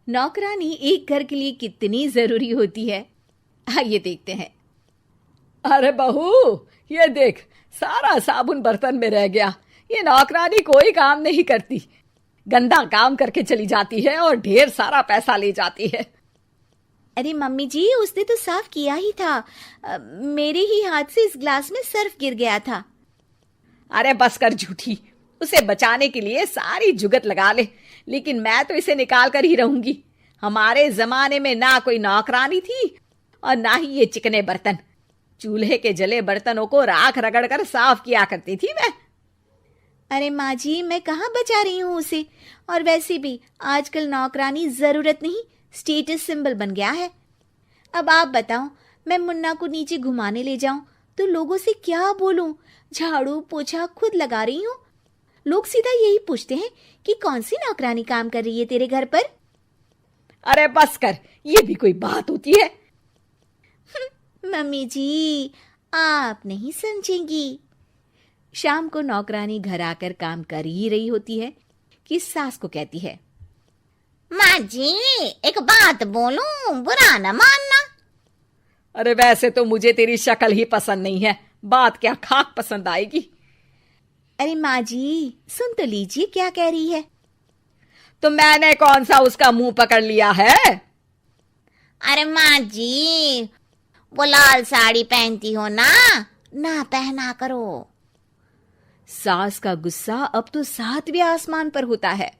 नौकरानी एक घर के लिए कितनी जरूरी होती है, आइए देखते हैं। अरे बहू, ये देख, सारा साबुन बर्तन में रह गया। ये नौकरानी कोई काम नहीं करती, गंदा काम करके चली जाती है और ढेर सारा पैसा ले जाती है। अरे मम्मी जी, उसने तो साफ किया ही था। मेरे ही हाथ से इस ग्लास में सर्फ गिर गया था। अरे बस कर झूठी, उसे बचाने के लिए सारी जुगत लगा ले, लेकिन मैं तो इसे निकाल कर ही रहूंगी। हमारे जमाने में ना कोई नौकरानी थी और ना ही ये चिकने बर्तन। चूल्हे के जले बर्तनों को राख रगड़ कर साफ किया करती थी मैं। अरे माँ जी, मैं कहाँ बचा रही हूँ उसे। और वैसे भी आजकल नौकरानी जरूरत नहीं, स्टेटस सिंबल बन गया है। अब आप बताओ, मैं मुन्ना को नीचे घुमाने ले जाऊं तो लोगों से क्या बोलूं? झाड़ू पोछा खुद लगा रही हूँ। लोग सीधा यही पूछते हैं कि कौन सी नौकरानी काम कर रही है तेरे घर पर। अरे बस कर, ये भी कोई बात होती है? मम्मी जी, आप नहीं समझेंगी। शाम को नौकरानी घर आकर काम कर ही रही होती है कि सास को कहती है, माँ जी, एक बात बोलूं, बुरा न मानना। अरे वैसे तो मुझे तेरी शक्ल ही पसंद नहीं है, बात क्या खाक पसंद आएगी। अरे माँ जी, सुन तो लीजिए क्या कह रही है। तो मैंने कौन सा उसका मुंह पकड़ लिया है? अरे माँ जी, वो लाल साड़ी पहनती हो ना, ना पहना करो। सास का गुस्सा अब तो 7वें आसमान पर होता है।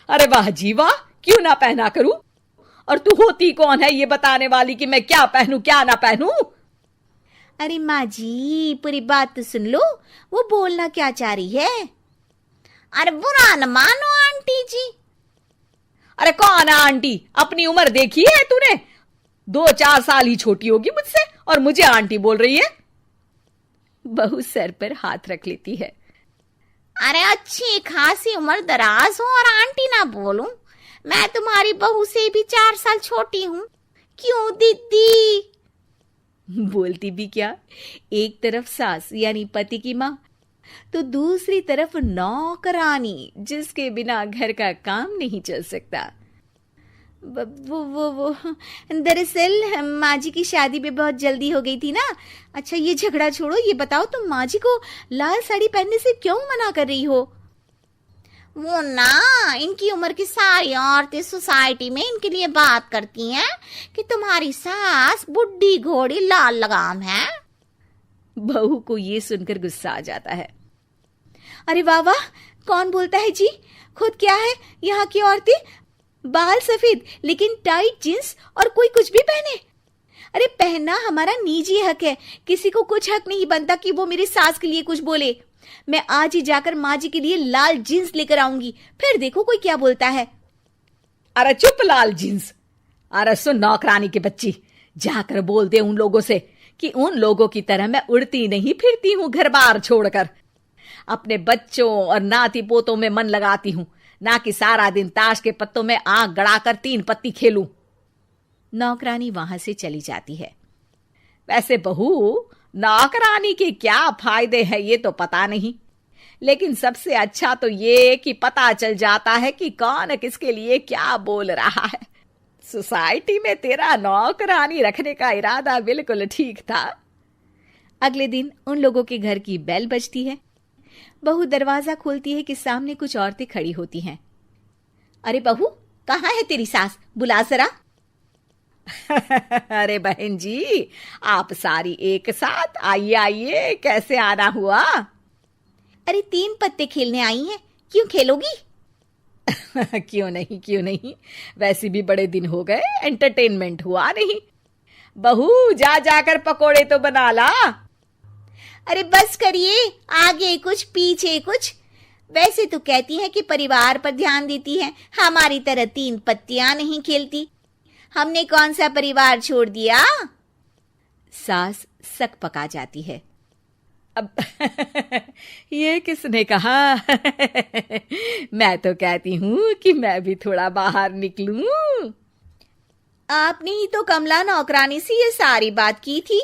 अरे वाह जी वाह, क्यों ना पहना करूं? और तू होती कौन है ये बताने वाली कि मैं क्या पहनूं क्या ना पहनूं? अरे माँ जी, पूरी बात तो सुन लो, वो बोलना क्या चाह रही है। अरे बुरा न मानो आंटी जी। अरे कौन है आंटी? अपनी उम्र देखी है तूने? 2-4 साल ही छोटी होगी मुझसे और मुझे आंटी बोल रही है। बहू सर पर हाथ रख लेती है। अरे अच्छी खासी उम्र दराज हो और आंटी ना बोलूं? मैं तुम्हारी बहू से भी 4 साल छोटी हूँ। क्यों दीदी? बोलती भी क्या, एक तरफ सास यानी पति की माँ, तो दूसरी तरफ नौकरानी जिसके बिना घर का काम नहीं चल सकता। वो दरअसल माँ जी की शादी भी बहुत जल्दी हो गई थी ना। अच्छा ये झगड़ा छोड़ो, ये बताओ तुम माँ जी को लाल साड़ी पहनने से क्यों मना कर रही हो? वो ना, इनकी उम्र की सारी औरतें सोसाइटी में इनके लिए बात करती हैं कि तुम्हारी सास बुढ़ी घोड़ी लाल लगाम है। बहू को ये सुनकर गुस्सा आ जाता है। अरे वाह वाह, कौन बोलता है जी? खुद क्या है यहाँ की औरतें, बाल सफेद लेकिन टाइट जींस और कोई कुछ भी पहने। अरे पहनना हमारा निजी हक है, किसी को कुछ हक नहीं बनता कि वो मेरी सास के लिए कुछ बोले। मैं आज ही जाकर माँ जी के लिए लाल जींस लेकर आऊंगी, फिर देखो कोई क्या बोलता है। अरे चुप लाल जींस। अरे सुन नौकरानी की बच्ची, जाकर बोल दे उन लोगों से कि उन लोगों की तरह मैं उड़ती नहीं फिरती हूँ घर बार छोड़कर। अपने बच्चों और नाती पोतों में मन लगाती हूँ, ना कि सारा दिन ताश के पत्तों में आंख गड़ाकर 3 पत्ती खेलूं। नौकरानी वहां से चली जाती है। वैसे बहू, नौकरानी के क्या फायदे हैं ये तो पता नहीं, लेकिन सबसे अच्छा तो ये कि पता चल जाता है कि कौन किसके लिए क्या बोल रहा है। सोसाइटी में तेरा नौकरानी रखने का इरादा बिल्कुल ठीक था। अगले दिन उन लोगों के घर की बेल बजती है। बहू दरवाजा खोलती है कि सामने कुछ औरतें खड़ी होती हैं। अरे बहू, कहाँ है तेरी सास? बुला जरा। अरे बहन जी, आप सारी एक साथ आइए आइए, कैसे आना हुआ? अरे 3 पत्ते खेलने आई हैं, क्यों खेलोगी? क्यों नहीं, वैसे भी बड़े दिन हो गए, एंटरटेनमेंट हुआ नहीं। बहू जा जाकर पकोड़े तो बना ला। अरे बस करिए, आगे कुछ पीछे कुछ। वैसे तो कहती है कि परिवार पर ध्यान देती है, हमारी तरह 3 पत्तियां नहीं खेलती। हमने कौन सा परिवार छोड़ दिया? सास सक पका जाती है। अब ये किसने कहा? मैं तो कहती हूँ कि मैं भी थोड़ा बाहर निकलूं। आपने ही तो कमला नौकरानी से ये सारी बात की थी।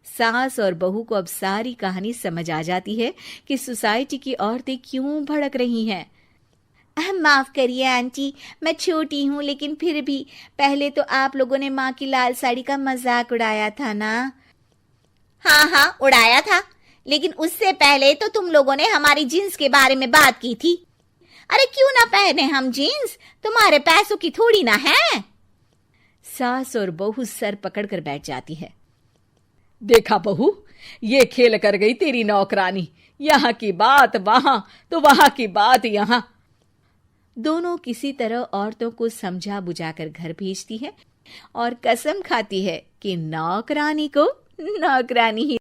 सास और बहू को अब सारी कहानी समझ आ जाती है कि सोसाइटी की औरतें क्यों भड़क रही हैं। माफ करिए आंटी, मैं छोटी हूँ, लेकिन फिर भी पहले तो आप लोगों ने माँ की लाल साड़ी का मजाक उड़ाया था ना। हाँ हाँ, उड़ाया था, लेकिन उससे पहले तो तुम लोगों ने हमारी जीन्स के बारे में बात की थी। अरे क्यों ना पहने हम जीन्स, तुम्हारे पैसों की थोड़ी ना है। सास और बहू सर पकड़कर बैठ जाती है। देखा बहू, ये खेल कर गई तेरी नौकरानी, यहाँ की बात वहां तो वहां की बात यहाँ। दोनों किसी तरह औरतों को समझा बुझाकर घर भेजती है और कसम खाती है कि नौकरानी को नौकरानी ही